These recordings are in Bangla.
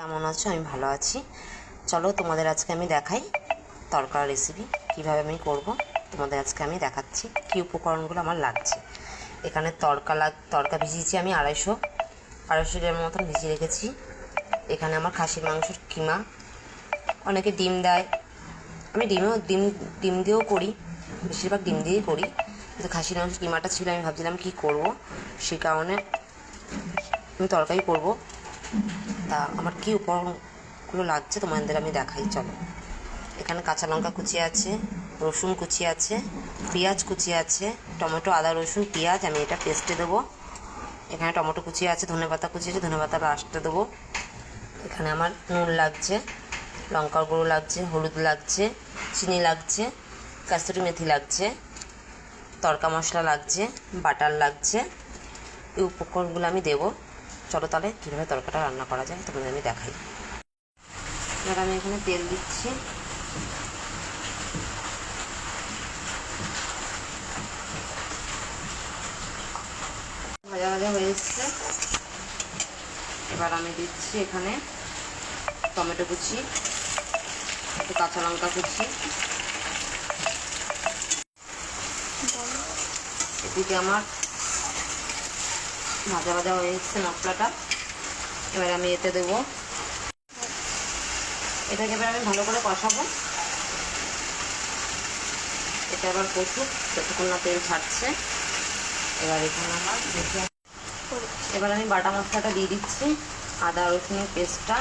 কেমন আছো? আমি ভালো আছি। চলো তোমাদের আজকে আমি দেখাই তরকার রেসিপি কিভাবে আমি করব। তোমাদের আজকে আমি দেখাচ্ছি কী উপকরণগুলো আমার লাগছে। এখানে তরকা ভিজিয়েছি আমি 250 গ্রামের মতন ভিজিয়ে রেখেছি। এখানে আমার খাসির মাংসের কিমা, অনেকে ডিম দেয়, আমি ডিম দিয়েও করি, বেশিরভাগ ডিম দিয়েই করি, কিন্তু খাসির মাংসের কিমাটা ছিল, আমি ভাবছিলাম কী করব, সেই কারণে আমি তরকারি করব। তা আমার কী উপকরণগুলো লাগছে তোমাদের আমি দেখাই। চলো, এখানে কাঁচা লঙ্কা কুচি আছে, রসুন কুচি আছে, পেঁয়াজ কুচি আছে, টমেটো, আদা, রসুন, পেঁয়াজ আমি এটা পেস্টে দেবো। এখানে টমেটো কুচি আছে, ধনেপাতা কুচি আছে, ধনেপাতা লাস্টে দেবো। এখানে আমার নুন লাগছে, লঙ্কার গুঁড়ো লাগছে, হলুদ লাগছে, চিনি লাগছে, কাস্তুরি মেথি লাগছে, তড়কা মশলা লাগছে, বাটার লাগছে। এই উপকরণগুলো আমি দেবো। চলো তাহলে কীভাবে তরকাটা রান্না করা যায় তোমাদের আমি দেখাই। এবার আমি এখানে তেল দিচ্ছি। ভাজা ভাজা হয়ে এসছে। এবার আমি দিচ্ছি এখানে টমেটো কুচি, একটু কাঁচা লঙ্কা কুচি, এদিকে আমার ভাজা ভাজা হয়ে এসছে মশলাটা। এবার আমি এতে দেবো, এটাকে এবার আমি ভালো করে কষাবো। এটা আবার কষুক যতক্ষণ না তেল ছাড়ছে। এবার এখানে আমার এবার আমি বাটা মশলাটা দিয়ে দিচ্ছি, আদা রসুনের পেস্টটা।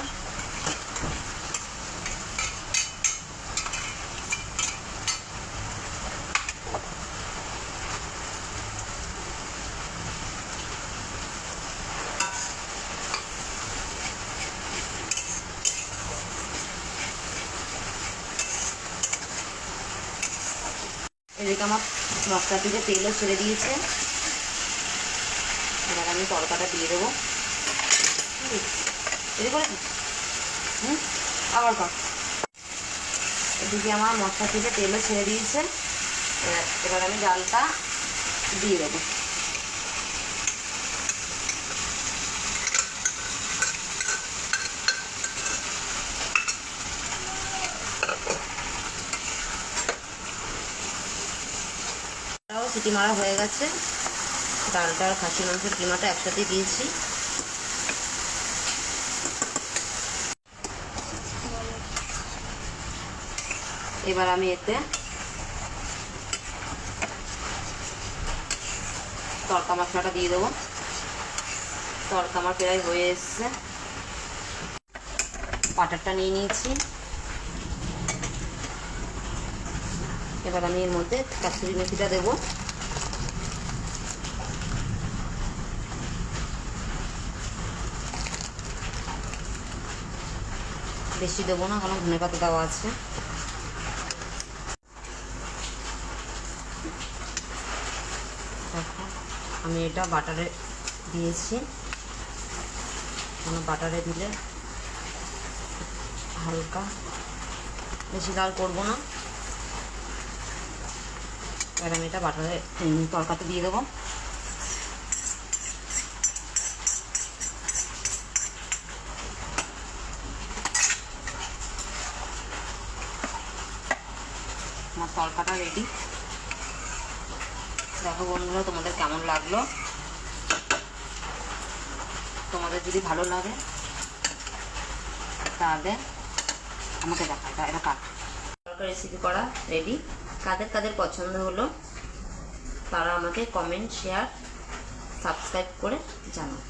এদিকে আমার মশলা থেকে তেলও ছেড়ে দিয়েছে। এবার আমি তরকাটা দিয়ে দেবো। রেডি করেছি? আবার কর। এদিকে আমার মশলা থেকে তেলও ছেড়ে দিয়েছে। এবার আমি ডালটা দিয়ে দেবো। সিটি মারা হয়ে গেছে। ডালটা আর খাসি মাংসের কিমাটা একসাথে দিয়েছি। এবার আমি এতে তড়কা মশলাটা দিয়ে দেবো। তড়কা আমার প্রায় হয়ে এসছে। বাটারটা নিয়ে নিয়েছি। এবার আমি এর মধ্যে কাসুরি মেথিটা দেবো। বেশি দেবো না, কারণ ধনেপাতা দেওয়া আছে। দেখো আমি এটা বাটারে দিয়েছি, বাটারে দিলে হালকা, বেশি লাল করবো না। এবার আমি এটা বাটারে তরকাতে দিয়ে দেবো। আমার তরকাটা রেডি। দেখো বন্ধুরা, তোমাদের কেমন লাগলো? তোমাদের যদি ভালো লাগে তাহলে আমাকে দেখা, এটা কাট। তরকারি রেসিপি করা রেডি। কাদের কাদের পছন্দ হলো তারা আমাকে কমেন্ট, শেয়ার, সাবস্ক্রাইব করে জানাও।